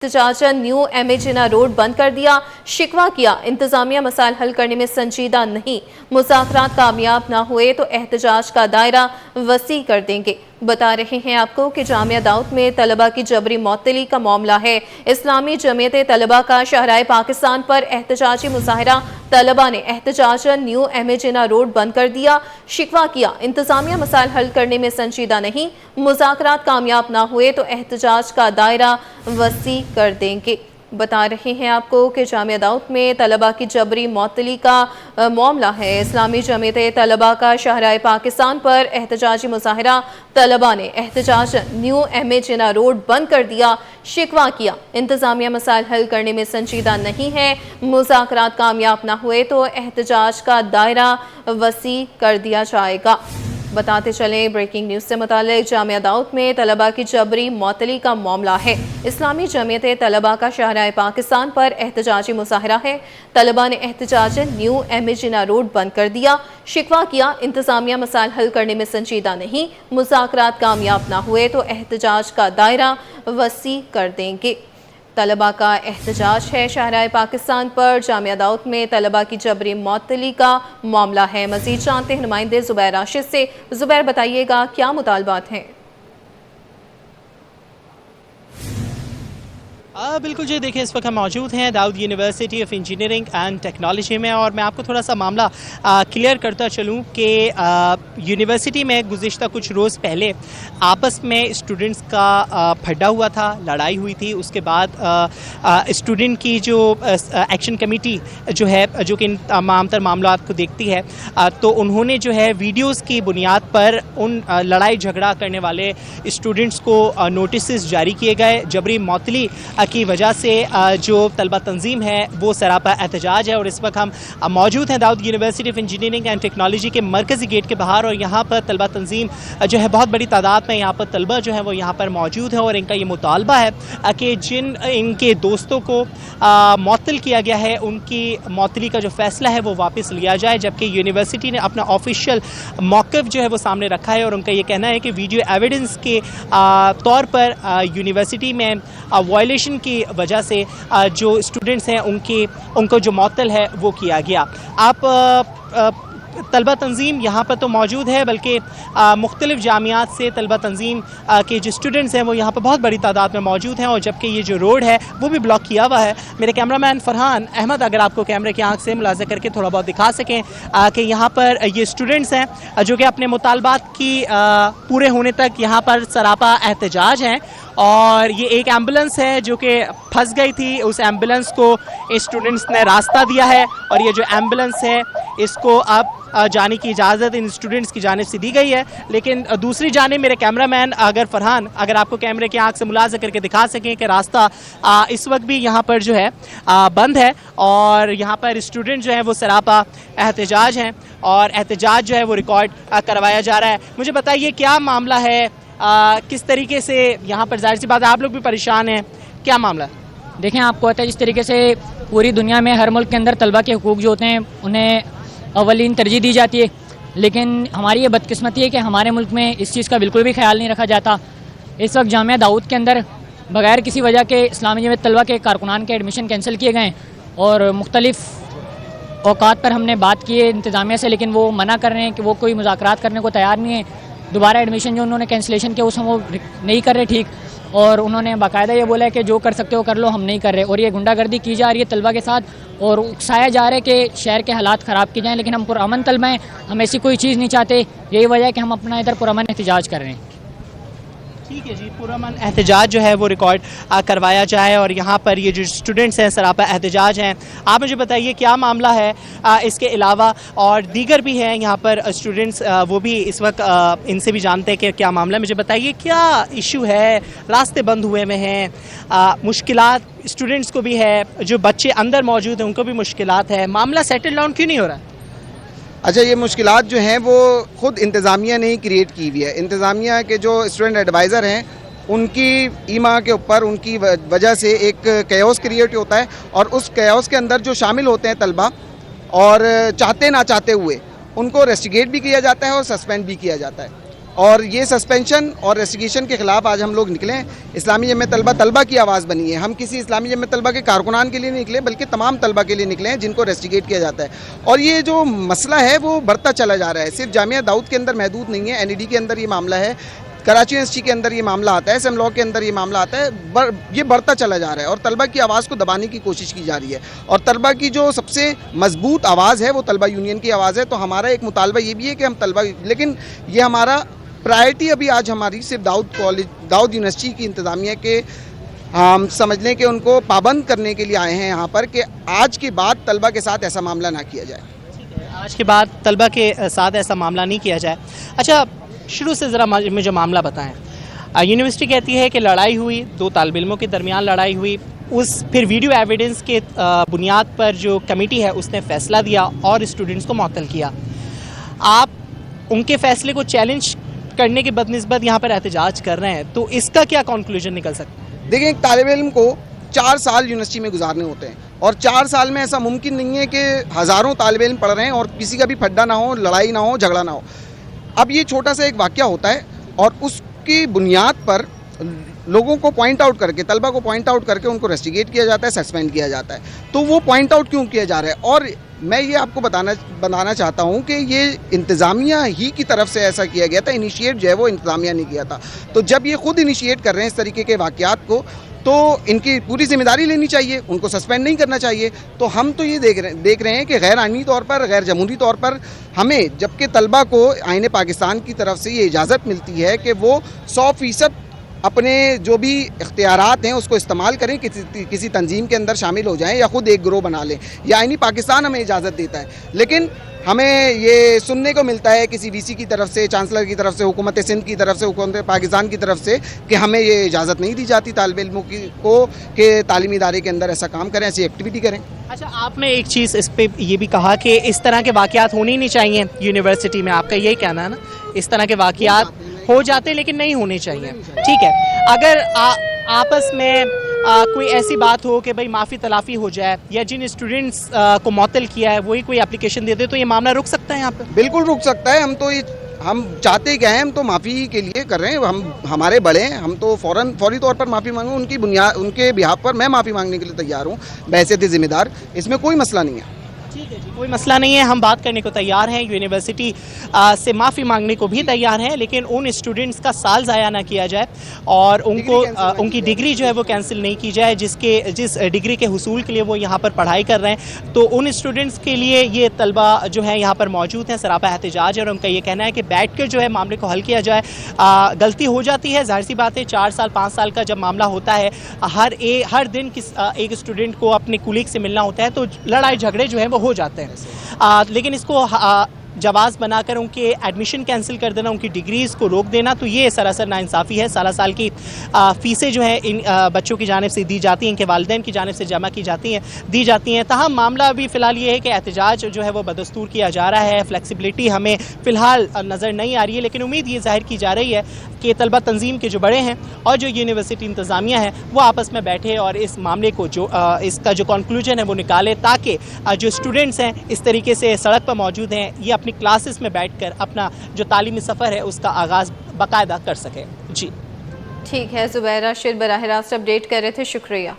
एहतजाजन new एमेजिना road बंद कर दिया। शिकवा किया इंतजामिया मसाइल हल करने में संजीदा नहीं। मुज़ाकरात कामयाब ना हुए तो एहतजाज का दायरा वसी कर देंगे। बता रहे हैं आपको कि जामिया दाऊद में तलबा की जबरी मअतली का मामला है। इस्लामी जमीयत तलबा का शहराए पाकिस्तान पर एहतजाजी मुजाहरा। तलबा ने एहतजाजन न्यू एमेजिना रोड बंद कर दिया। शिकवा किया इंतजामिया मसाइल हल करने में संजीदा नहीं। मुज़ाकरात कामयाब ना हुए तो एहतजाज का दायरा वसी कर देंगे। बता रहे हैं आपको कि जामिया दाऊद में तलबा की जबरी मअतली का मामला है। इस्लामी जमीयत तलबा का शहराए पाकिस्तान पर एहतजाजी मुजाहरा। तलबा ने एहतजाज न्यू एमेजिना रोड बंद कर दिया। शिकवा किया इंतजामिया मसाइल हल करने में संजीदा नहीं है। मुज़ाकरात कामयाब ना हुए तो एहतजाज का दायरा वसी कर दिया जाएगा। बताते चलें ब्रेकिंग न्यूज़ से मुताल्लिक जामिया दाऊद में तलबा की जबरी मअतली का मामला है। इस्लामी जमीयत तलबा का शहराए पाकिस्तान पर एहतजाजी मुजाहरा है। तलबा ने एहतजाज न्यू एमेजिना रोड बंद कर दिया। शिकवा किया इंतजामिया मसाइल हल करने में संजीदा नहीं। मुज़ाकरात कामयाब ना हुए तो एहतजाज का दायरा वसी कर देंगे। तलबा का एहतजाज है शहराए पाकिस्तान पर। जामिया दाऊद में तलबा की जबरी मअतली का मामला है। मजीद जानते हैं नुमाइंदे ज़ुबैर राशिद से। ज़ुबैर बताइएगा क्या मुतालबात हैं? बिल्कुल जी, देखिए इस वक्त हम मौजूद हैं Dawood university of engineering and technology में, और मैं आपको थोड़ा सा मामला क्लियर करता चलूँ कि यूनिवर्सिटी में गुज़िश्ता कुछ रोज़ पहले आपस में स्टूडेंट्स का फड्डा हुआ था, लड़ाई हुई थी। उसके बाद स्टूडेंट की जो एक्शन कमेटी जो है, जो कि इन तमाम तर मामलात को देखती है, तो उन्होंने जो है वीडियोज़ की बुनियाद पर उन लड़ाई झगड़ा करने वाले स्टूडेंट्स को नोटिस जारी किए गए। जबरी मअतली की वजह से जो तलबा तंजीम है वो सरापा एहतजाज है, और इस वक्त हम मौजूद हैं Dawood university of engineering and technology के मरकज़ी गेट के बाहर, और यहाँ पर तलबा तंजीम जो है बहुत बड़ी तादाद में यहाँ पर तलबा जो है वो यहाँ पर मौजूद है, और इनका ये मुतालबा है कि जिन इनके दोस्तों को मअतल किया गया है उनकी मअतली का जो फ़ैसला है वो वापस लिया जाए। जबकि यूनिवर्सिटी ने अपना ऑफिशियल मौक़िफ़ जो है वो सामने रखा है, और उनका ये कहना है कि वीडियो एविडेंस के तौर पर यूनिवर्सिटी में वायलेशन की वजह से जो स्टूडेंट्स हैं उनको जो मअतल है वो किया गया। आप तलबा तंजीम यहाँ पर तो मौजूद है, बल्कि मुख्तलिफ़ जामियात से तलबा तंजीम के जो स्टूडेंट्स हैं वो यहाँ पर बहुत बड़ी तादाद में मौजूद हैं, और जबकि ये जो रोड है वो भी ब्लॉक किया हुआ है। मेरे कैमरामैन फ़रहान अहमद अगर आपको कैमरे की आंख से मुलाज़ा करके थोड़ा बहुत दिखा सकें कि यहाँ पर ये स्टूडेंट्स हैं जो कि अपने मुतालबात की पूरे होने तक यहाँ पर सरापा एहतजाज हैं। और ये एक एम्बुलेंस है जो कि फंस गई थी, उस एम्बुलेंस को स्टूडेंट्स ने रास्ता दिया है, और ये जो एम्बुलेंस है इसको अब जाने की इजाज़त इन स्टूडेंट्स की जानिब से दी गई है। लेकिन दूसरी जानिब मेरे कैमरामैन फ़रहान अगर आपको कैमरे की आंख से मुलाज़ा करके दिखा सकें कि रास्ता इस वक्त भी यहाँ पर जो है बंद है, और यहाँ पर स्टूडेंट जो है वो सरापा एहतजाज हैं, और एहतजाज जो है वो रिकॉर्ड करवाया जा रहा है। मुझे बताइए क्या मामला है, किस तरीके से यहाँ पर, जाहिर सी बात है आप लोग भी परेशान हैं, क्या मामला? देखें, आपको पता है जिस तरीके से पूरी दुनिया में हर मुल्क के अंदर तलबा के हुकूक जो होते हैं उन्हें अवलीन तरजीह दी जाती है, लेकिन हमारी ये बदकिस्मती है कि हमारे मुल्क में इस चीज़ का बिल्कुल भी ख्याल नहीं रखा जाता। इस वक्त जामिया दाऊद के अंदर बग़ैर किसी वजह के इस्लामी जमीयत तलबा के कारकुनान के एडमिशन कैंसिल किए गए, और मुख्तलिफ़ औकात पर हमने बात की है इंतज़ामिया से, लेकिन वो मना कर रहे हैं कि वो कोई मुज़ाकरात करने को तैयार नहीं है। दोबारा एडमिशन जो उन्होंने कैंसिलेशन किया उसमें वो नहीं कर रहे ठीक, और उन्होंने बाकायदा ये बोला है कि जो कर सकते हो कर लो, हम नहीं कर रहे। और ये गुंडागर्दी की जा रही है तलबा के साथ, और उकसाया जा रहा है कि शहर के हालात ख़राब किए जाएँ, लेकिन हम पुरअमन तलबा हैं, हम ऐसी कोई चीज़ नहीं चाहते। यही वजह है कि हम अपना इधर पुरअमन एहतजाज कर रहे हैं। ठीक है जी, पुरअमन एहतजाज जो है वो रिकॉर्ड करवाया जाए, और यहाँ पर ये जो स्टूडेंट्स हैं सरापा एहतजाज हैं। आप मुझे बताइए क्या मामला है, इसके अलावा और दीगर भी हैं यहाँ पर स्टूडेंट्स, वो भी इस वक्त इनसे भी जानते हैं कि क्या मामला है। मुझे बताइए क्या इशू है, रास्ते बंद हुए में हैं, मुश्किलात स्टूडेंट्स को भी है, जो बच्चे अंदर मौजूद हैं उनको भी मुश्किलात है, मामला सेटल डाउन क्यों नहीं हो रहा है? अच्छा, ये मुश्किलात जो हैं वो ख़ुद इंतज़ामिया ने ही क्रिएट की हुई है। इंतज़ामिया के जो स्टूडेंट एडवाइज़र हैं उनकी ईमा के ऊपर उनकी वजह से एक कैओस क्रिएट होता है, और उस कैओस के अंदर जो शामिल होते हैं तलबा, और चाहते ना चाहते हुए उनको रेस्टिगेट भी किया जाता है और सस्पेंड भी किया जाता है। और ये सस्पेंशन और रेस्टिगेशन के ख़िलाफ़ आज हम लोग निकले हैं। इस्लामी जमियत तलबा की आवाज़ बनी है। हम किसी इस्लामी जमियत तलबा के कारकुनान के लिए नहीं निकले, बल्कि तमाम तलबा के लिए निकले हैं जिनको रेस्टिगेट किया जाता है। और ये जो मसला है वो बढ़ता चला जा रहा है, सिर्फ जामिया दाऊद के अंदर महदूद नहीं है, NED के अंदर ये मामला है, कराची यूनिवर्सिटी के अंदर ये मामला आता है, SMLOG के अंदर ये मामला आता है, ये बढ़ता चला जा रहा है और तलबा की आवाज़ को दबाने की कोशिश की जा रही है। और तलबा की जो सबसे मजबूत आवाज़ है वो तलबा यूनियन की आवाज़ है। तो हमारा एक मुतालबा ये भी है कि हम तलबा, लेकिन ये हमारा प्रायोरिटी अभी आज हमारी सिर्फ दाऊद यूनिवर्सिटी की इंतज़ामिया के हम समझ लें कि उनको पाबंद करने के लिए आए हैं यहाँ पर कि आज के बाद तलबा के साथ ऐसा मामला ना किया जाए। आज के बाद तलबा के साथ ऐसा मामला नहीं किया जाए। अच्छा, शुरू से ज़रा मुझे मामला बताएं। यूनिवर्सिटी कहती है कि लड़ाई हुई, 2 तालिब इल्मों के दरमियान लड़ाई हुई, फिर वीडियो एविडेंस के बुनियाद पर जो कमेटी है उसने फ़ैसला दिया और स्टूडेंट्स को मुअत्तल किया। आप उनके फ़ैसले को चैलेंज करने के बदनिस्बत यहाँ पर एहतजाज कर रहे हैं, तो इसका क्या कंक्लूजन निकल सकता है? देखिए, एक तालिब इल्म को 4 साल यूनिवर्सिटी में गुजारने होते हैं और 4 साल में ऐसा मुमकिन नहीं है कि हज़ारों तालिब इल्म पढ़ रहे हैं और किसी का भी फड्डा ना हो, लड़ाई ना हो, झगड़ा ना हो। अब ये छोटा सा एक वाक़या होता है और उसकी बुनियाद पर लोगों को पॉइंट आउट करके, तलबा को पॉइंट आउट करके उनको रेस्टिगेट किया जाता है, सस्पेंड किया जाता है। तो वो पॉइंट आउट क्यों किया जा रहा है? और मैं ये आपको बताना चाहता हूँ कि ये इंतज़ामिया ही की तरफ से ऐसा किया गया था, इनिशिएट जो है वो इंतज़ामिया ने किया था। तो जब ये खुद इनिशिएट कर रहे हैं इस तरीके के वाक़यात को, तो इनकी पूरी जिम्मेदारी लेनी चाहिए, उनको सस्पेंड नहीं करना चाहिए। तो हम तो ये देख रहे हैं कि गैर आईनी तौर पर, गैर जमहूरी तौर पर हमें, जबकि तलबा को आईन पाकिस्तान की तरफ से ये इजाज़त मिलती है कि वो 100% अपने जो भी इख्तियारात हैं उसको इस्तेमाल करें, किसी तंजीम के अंदर शामिल हो जाएं या ख़ुद एक गिरोह बना लें। यह आईनी पाकिस्तान हमें इजाज़त देता है, लेकिन हमें ये सुनने को मिलता है किसी VC की तरफ से, चांसलर की तरफ से, हुकूमत सिंध की तरफ से, हुकूमत पाकिस्तान की तरफ से कि हमें ये इजाज़त नहीं दी जाती तालिब इल्मों को कि तालीमी इदारे के अंदर ऐसा काम करें, ऐसी एक्टिविटी करें। अच्छा, आपने एक चीज़ इस पे ये भी कहा कि इस तरह के वाक़यात होने ही नहीं चाहिए यूनिवर्सिटी में, आपका यही कहना है ना? इस तरह के वाक़यात हो जाते लेकिन नहीं होने चाहिए। ठीक है, अगर आपस में कोई ऐसी बात हो कि भाई माफ़ी तलाफ़ी हो जाए या जिन स्टूडेंट्स को मुअत्तल किया है वही कोई एप्लीकेशन दे दे, तो ये मामला रुक सकता है यहाँ पर? बिल्कुल रुक सकता है। हम चाहते क्या हैं, हम तो माफ़ी के लिए कर रहे हैं। हम हमारे बड़े हैं, हम तो फौरी तौर पर माफ़ी मांगूँ, उनके बिहाफ पर मैं माफ़ी मांगने के लिए तैयार हूँ बहैसियत ज़िम्मेदार। इसमें कोई मसला नहीं है। ठीक है जी, कोई मसला नहीं है, हम बात करने को तैयार हैं, यूनिवर्सिटी से माफ़ी मांगने को भी तैयार हैं, लेकिन उन स्टूडेंट्स का साल ज़ाया ना किया जाए और उनकी डिग्री जो है वो कैंसिल नहीं की जाए जिस डिग्री के हुसूल के लिए वो यहाँ पर पढ़ाई कर रहे हैं। तो उन स्टूडेंट्स के लिए ये तलबा जो है यहाँ पर मौजूद हैं, सरापा एहतजाज है और उनका ये कहना है कि बैठ कर जो है मामले को हल किया जाए। गलती हो जाती है, जाहिर सी बात है, 4 साल 5 साल का जब मामला होता है, हर दिन एक स्टूडेंट को अपने कुलीग से मिलना होता है, तो लड़ाई झगड़े जो है वो हो जाते हैं। लेकिन इसको जवाज़ बनाकर उनके एडमिशन कैंसिल कर देना, उनकी डिग्रीज़ को रोक देना, तो ये सरासर नाइंसाफ़ी है। साल की फ़ीसें जो है इन बच्चों की जानिब से दी जाती हैं, इनके वालिदैन की जानिब से जमा की जाती हैं, दी जाती हैं। तहम मामला अभी फ़िलहाल ये है कि एहतजाज जो है वो बदस्तूर किया जा रहा है, फ्लेक्सिबिलिटी हमें फ़िलहाल नज़र नहीं आ रही है, लेकिन उम्मीद ये ज़ाहिर की जा रही है कि तलबा तंजीम के जो बड़े हैं और जो यूनिवर्सिटी इंतज़ामिया है वो आपस में बैठे और इस मामले को इसका जो कंक्लूजन है वो निकाले, ताकि जो स्टूडेंट्स हैं इस तरीके से सड़क पर मौजूद हैं, ये अपनी क्लासेस में बैठकर अपना जो तालीमी सफ़र है उसका आगाज़ बाकायदा कर सकें। जी ठीक है, ज़ुबैर राशिद बराह रास्त अपडेट कर रहे थे, शुक्रिया।